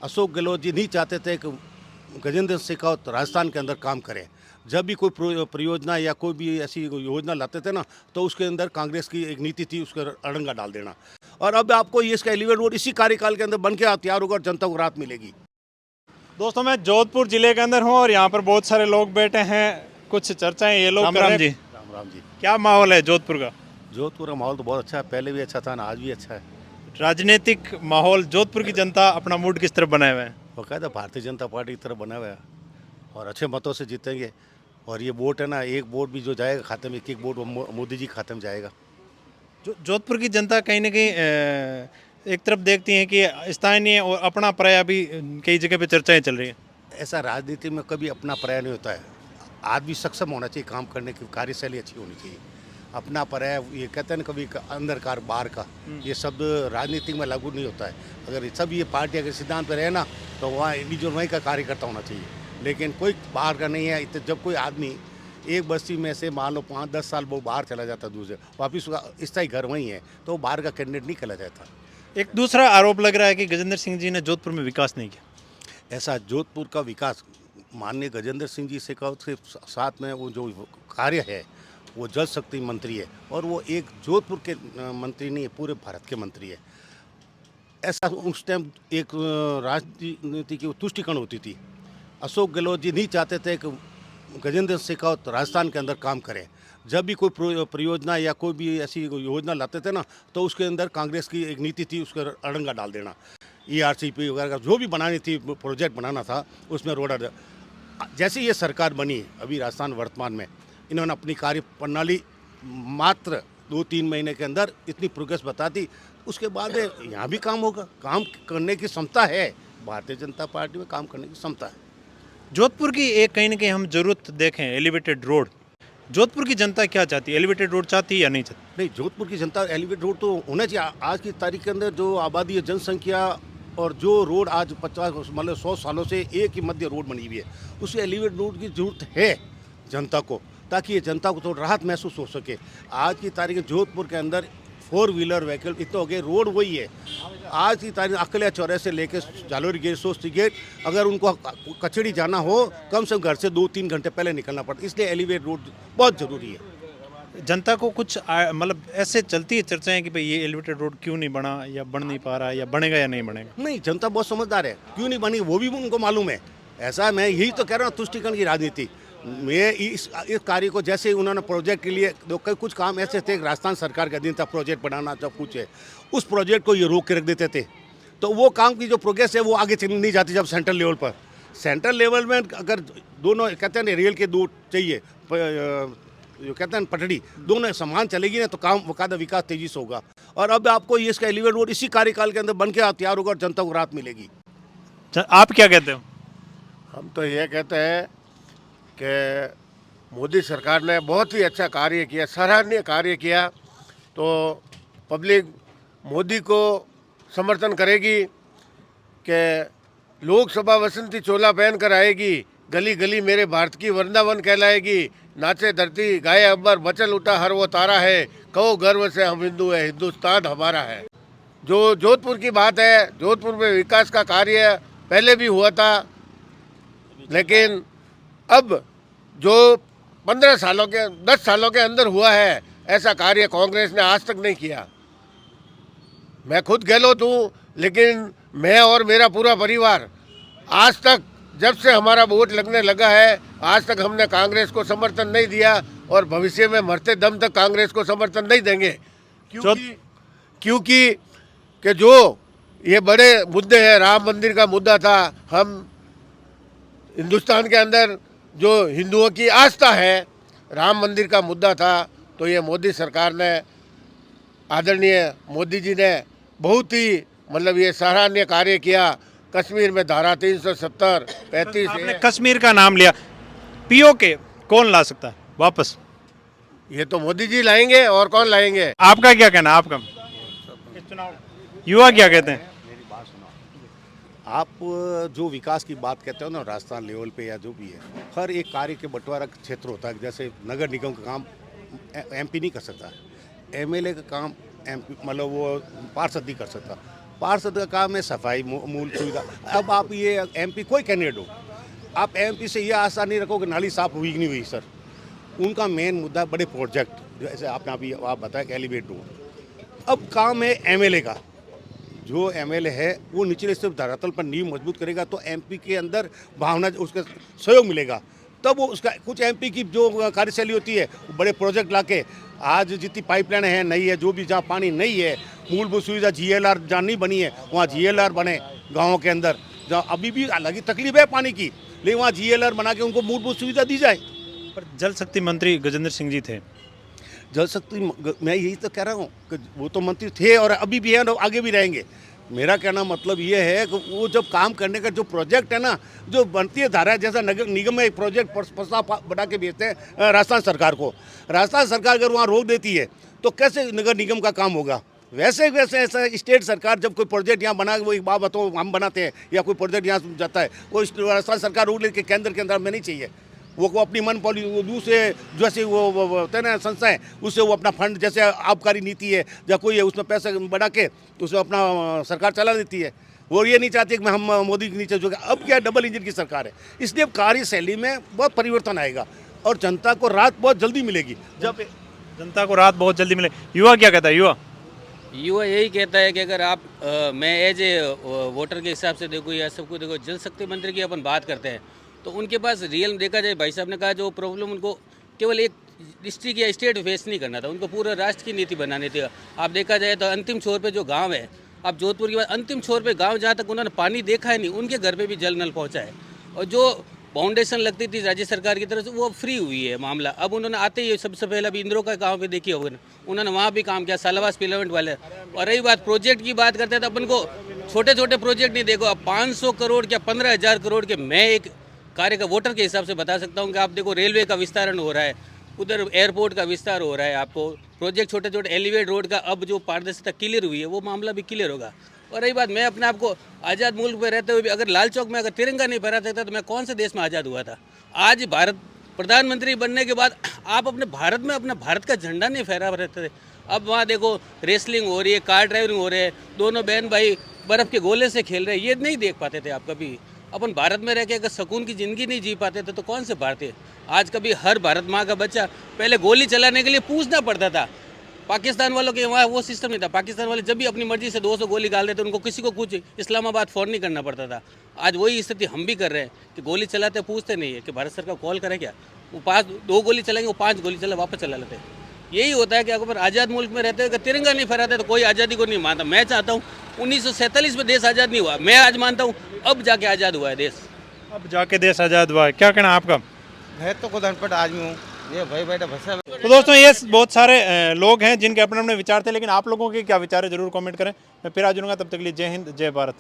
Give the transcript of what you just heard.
अशोक गहलोत जी नहीं चाहते थे कि गजेंद्र सिंह शेखावत राजस्थान के अंदर काम करें। जब भी कोई परियोजना या कोई भी ऐसी योजना लाते थे ना, तो उसके अंदर कांग्रेस की एक नीति थी, उसके अड़ंगा डाल देना। और अब आपको ये इसका एलिवेटेड रोड इसी कार्यकाल के अंदर बन के तैयार होगा और जनता को राहत मिलेगी। दोस्तों मैं जोधपुर जिले के अंदर हूँ और यहाँ पर बहुत सारे लोग बैठे हैं। कुछ चर्चाएं ये लोग कर रहे हैं। जी, राम राम जी। क्या माहौल है जोधपुर का? जोधपुर का माहौल तो बहुत अच्छा है, पहले भी अच्छा था ना, आज भी अच्छा है। राजनीतिक माहौल, जोधपुर की जनता अपना मूड किस तरह बनाए हुए हैं? वो कहते हैं भारतीय जनता पार्टी की तरफ बना हुआ है और अच्छे मतों से जीतेंगे। और ये वोट है ना, एक वोट भी जो जाएगा खाते में, एक वोट मोदी जी खाते में जाएगा। जोधपुर की जनता कहीं ना कहीं एक तरफ देखती है कि स्थानीय और अपना पराया भी कई जगह पे चर्चाएं चल रही हैं। ऐसा राजनीति में कभी अपना पर्याय नहीं होता है। आदमी सक्षम होना चाहिए, काम करने की कार्यशैली अच्छी होनी चाहिए। अपना पर्याय, ये कहते हैं ना कभी अंदर का बाहर का, ये शब्द राजनीति में लागू नहीं होता है। अगर सब ये पार्टी अगर सिद्धांत पर रहे ना, तो वहाँ इंडिविजुअल वहीं का कार्यकर्ता होना चाहिए, लेकिन कोई बाहर का नहीं है। जब कोई आदमी एक बस्ती में से मान लो 5-10 साल वो बाहर चला जाता दूसरे, वापिस उसका स्थायी घर वहीं है, तो वो बाहर का कैंडिडेट नहीं कहला जाता। एक दूसरा आरोप लग रहा है कि गजेंद्र सिंह जी ने जोधपुर में विकास नहीं किया। ऐसा जोधपुर का विकास माननीय गजेंद्र सिंह जी शेखावत के साथ में वो जो कार्य है, वो जल शक्ति मंत्री है और वो एक जोधपुर के मंत्री नहीं है, पूरे भारत के मंत्री है। ऐसा उस टाइम एक राजनीति की तुष्टिकरण होती थी। अशोक गहलोत जी नहीं चाहते थे कि गजेंद्र सिंह शेखावत राजस्थान के अंदर काम करें। जब भी कोई परियोजना या कोई भी ऐसी योजना लाते थे ना, तो उसके अंदर कांग्रेस की एक नीति थी, उसके अड़ंगा डाल देना। ERCP वगैरह जो भी बनानी थी, प्रोजेक्ट बनाना था, उसमें रोड जैसे ये सरकार बनी अभी राजस्थान वर्तमान में, इन्होंने अपनी कार्य प्रणाली मात्र 2-3 महीने के अंदर इतनी प्रोग्रेस बता दी। उसके बाद यहाँ भी काम होगा, काम करने की क्षमता है, भारतीय जनता पार्टी में काम करने की क्षमता है। जोधपुर की एक कहीं ना कहीं हम जरूरत देखें एलिवेटेड रोड, जोधपुर की जनता क्या चाहती है? एलिवेटेड रोड चाहती है या नहीं चाहती? नहीं, जोधपुर की जनता एलिवेटेड रोड तो होना चाहिए। आज की तारीख के अंदर जो आबादी है, जनसंख्या और जो रोड आज 50 मतलब 100 सालों से एक ही मध्य रोड बनी हुई है, उस एलिवेटेड रोड की जरूरत है जनता को, ताकि ये जनता को थोड़ा राहत महसूस हो सके। आज की तारीख में जोधपुर के अंदर 4 व्हीलर व्हीकल इतना हो गए, रोड वही है। आज की तारीख अकलिया चौराहे से लेकर जालोरी गेट, सोस्ती गेट, अगर उनको कचड़ी जाना हो, कम से कम घर से 2-3 घंटे पहले निकलना पड़ता है। इसलिए एलिवेटेड रोड बहुत ज़रूरी है। जनता को कुछ मतलब ऐसे चलती है चर्चाएं कि भाई ये एलिवेटेड रोड क्यों नहीं बना या बन नहीं पा रहा या बनेगा या नहीं बनेगा? नहीं, जनता बहुत समझदार है, क्यों नहीं बनी वो भी उनको मालूम है। ऐसा मैं यही तो कह रहा हूँ, तुष्टिकरण की राजनीति। मैं इस कार्य को, जैसे ही उन्होंने प्रोजेक्ट के लिए कुछ काम ऐसे थे, राजस्थान सरकार के अधीन था, प्रोजेक्ट बनाना सब कुछ है, उस प्रोजेक्ट को ये रोक के रख देते थे, तो वो काम की जो प्रोग्रेस है वो आगे चली नहीं जाती। जब सेंट्रल लेवल पर, सेंट्रल लेवल में अगर दोनों कहते हैं रेल के दो चाहिए, जो कहते हैं पटड़ी, दोनों समान चलेगी ना, तो काम वकायदा विकास तेजी से होगा। और अब आपको ये इसका एलिवेटेड रोड इसी कार्यकाल के अंदर बन के तैयार होगा और जनता को राहत मिलेगी। आप क्या कहते हो? हम तो ये कहते हैं कि मोदी सरकार ने बहुत ही अच्छा कार्य किया, सराहनीय कार्य किया, तो पब्लिक मोदी को समर्थन करेगी कि लोकसभा वसंती चोला पहन कर आएगी, गली गली मेरे भारत की वृंदावन कहलाएगी, नाचे धरती गाए अब्बर बचल उठा हर वो तारा है, कहो गर्व से हम हिंदू है, हिंदुस्तान हमारा है। जो जोधपुर की बात है, जोधपुर में विकास का कार्य पहले भी हुआ था, लेकिन अब जो 15 सालों के 10 सालों के अंदर हुआ है, ऐसा कार्य कांग्रेस ने आज तक नहीं किया। मैं खुद गहलोत हूँ, लेकिन मैं और मेरा पूरा परिवार आज तक, जब से हमारा वोट लगने लगा है, आज तक हमने कांग्रेस को समर्थन नहीं दिया और भविष्य में मरते दम तक कांग्रेस को समर्थन नहीं देंगे। क्योंकि कि जो ये बड़े मुद्दे हैं, राम मंदिर का मुद्दा था, हम हिंदुस्तान के अंदर जो हिंदुओं की आस्था है, राम मंदिर का मुद्दा था, तो ये मोदी सरकार ने, आदरणीय मोदी जी ने बहुत ही मतलब ये सराहनीय कार्य किया। कश्मीर में धारा 370, 35 आपने कश्मीर का नाम लिया, POK कौन ला सकता है वापस? ये तो मोदी जी लाएंगे, और कौन लाएंगे? आपका क्या कहना है? आपका चुनाव युवा क्या कहते हैं? आप जो विकास की बात कहते हो ना, राजस्थान लेवल पे या जो भी है, हर एक कार्य के बंटवारा क्षेत्र होता है। जैसे नगर निगम का काम MP नहीं कर सकता, MLA का काम MP मतलब वो पार्षद नहीं कर सकता, पार्षद का काम है सफाई मूल सुविधा। अब आप ये एमपी कोई कैंडिडेट हो, आप एमपी से ये आशा नहीं रखो कि नाली साफ हुई कि नहीं हुई सर। उनका मेन मुद्दा बड़े प्रोजेक्ट, जैसे आपने अभी आप बताया कि एलिवेट रोड। अब काम है एमएलए का, जो एमएलए है वो निचले से धरातल पर नींव मजबूत करेगा तो एमपी के अंदर भावना उसका सहयोग मिलेगा, तब वो उसका कुछ एमपी की जो कार्यशैली होती है वो बड़े प्रोजेक्ट लाके, आज जितनी पाइपलाइन है नहीं है, जो भी जहाँ पानी नहीं है, मूलभूत सुविधा जीएलआर जहाँ नहीं बनी है वहाँ जीएलआर बने गाँवों के अंदर, जहाँ अभी भी हालांकि तकलीफ है पानी की, लेकिन वहाँ जीएलआर बना के उनको मूलभूत सुविधा दी जाए। पर जल शक्ति मंत्री गजेंद्र सिंह जी थे। जल शक्ति मैं यही तो कह रहा हूँ कि वो तो मंत्री थे और अभी भी हैं और आगे भी रहेंगे। मेरा कहना मतलब ये है कि वो जब काम करने का जो प्रोजेक्ट है ना, जो बनती है धारा, जैसा नगर निगम में एक प्रोजेक्ट प्रस्ताव बना के भेजते हैं राजस्थान सरकार को, राजस्थान सरकार अगर वहाँ रोक देती है तो कैसे नगर निगम का काम होगा। वैसे वैसे ऐसा स्टेट सरकार जब कोई प्रोजेक्ट यहाँ बना, वो एक बात बताओ, हम बनाते हैं या कोई प्रोजेक्ट यहाँ जाता है, वो राजस्थान सरकार रोक लेके केंद्र के अंदर में नहीं चाहिए, वो अपनी मन पॉलिसी दूसरे जैसे वो होते हैं ना संस्थाएं, उससे वो अपना फंड, जैसे आबकारी नीति है या कोई है, उसमें पैसे बढ़ा के उसमें अपना सरकार चला देती है। वो ये नहीं चाहती कि हम मोदी के नीचे जो, अब क्या डबल इंजन की सरकार है, इसलिए कार्यशैली में बहुत परिवर्तन आएगा और जनता को राहत बहुत जल्दी मिलेगी। जब जनता को राहत बहुत जल्दी मिले। युवा क्या कहता है? युवा यही कहता है कि अगर आप मैं एज ए वोटर के हिसाब से देखो या सबको देखो, जल शक्ति मंत्री की अपन बात करते हैं तो उनके पास रियल देखा जाए, भाई साहब ने कहा जो प्रॉब्लम उनको केवल एक डिस्ट्रिक्ट या स्टेट फेस नहीं करना था, उनको पूरा राष्ट्र की नीति बनानी थी। आप देखा जाए तो अंतिम छोर पे जो गांव है, आप जोधपुर की बात, अंतिम छोर पे गांव जहाँ तक उन्होंने पानी देखा है नहीं, उनके घर पे भी जल नल पहुँचा है। और जो फाउंडेशन लगती थी राज्य सरकार की तरफ से वो फ्री हुई है मामला। अब उन्होंने आते ही सबसे पहले अभी इंद्रो का गाँव पे देखी होगा, उन्होंने वहाँ भी काम किया, सालावास पिलामेंट वाले। और रही बात प्रोजेक्ट की बात करते हैं तो अपन को छोटे छोटे प्रोजेक्ट नहीं, देखो अब 500 करोड़ क्या 15,000 करोड़ के, मैं एक कार्य का वोटर के हिसाब से बता सकता हूँ कि आप देखो रेलवे का विस्तारण हो रहा है, उधर एयरपोर्ट का विस्तार हो रहा है, आपको प्रोजेक्ट छोटे छोटे एलिवेट रोड का अब जो पारदर्शिता क्लियर हुई है वो मामला भी क्लियर होगा। और रही बात, मैं अपने आप को आज़ाद मुल्क में रहते हुए भी अगर लाल चौक में अगर तिरंगा नहीं फहरा सकता तो मैं कौन से देश में आज़ाद हुआ था। आज भारत प्रधानमंत्री बनने के बाद आप अपने भारत में अपना भारत का झंडा नहीं फहरा रहते थे। अब वहाँ देखो रेसलिंग हो रही है, कार ड्राइविंग हो रही है, दोनों बहन भाई बर्फ़ के गोले से खेल रहे हैं, ये नहीं देख पाते थे आप कभी। अपन भारत में रह के अगर सुकून की ज़िंदगी नहीं जी पाते थे तो कौन से भारतीय। आज कभी हर भारत माँ का बच्चा पहले गोली चलाने के लिए पूछना पड़ता था, पाकिस्तान वालों के वहाँ वो सिस्टम नहीं था। पाकिस्तान वाले जब भी अपनी मर्जी से 200 गोली डाल देते उनको किसी को कुछ इस्लामाबाद फ़ोन नहीं करना पड़ता था। आज वही स्थिति हम भी कर रहे हैं कि गोली चलाते पूछते नहीं है कि भारत सरकार कॉल करे क्या, वो 2 गोली चलाएंगे, वो 5 गोली चला वापस चला लेते हैं। यही होता है कि अगर आज़ाद मुल्क में रहते हुए तिरंगा नहीं फहराते तो कोई आज़ादी को नहीं मानता। मैं चाहता हूँ 1947 में देश आज़ाद नहीं हुआ, मैं आज मानता हूँ अब जाके आज़ाद हुआ है देश, अब जाके देश आज़ाद हुआ है। क्या कहना आपका? है तो खुद अनपढ़ आदमी हूँ, ये भाई बैठा भसा। तो दोस्तों ये बहुत सारे लोग हैं जिनके अपने अपने विचार थे, लेकिन आप लोगों के क्या विचार है जरूर कमेंट करें। मैं फिर आ जाऊँगा, तब तक के लिए जय हिंद जय भारत।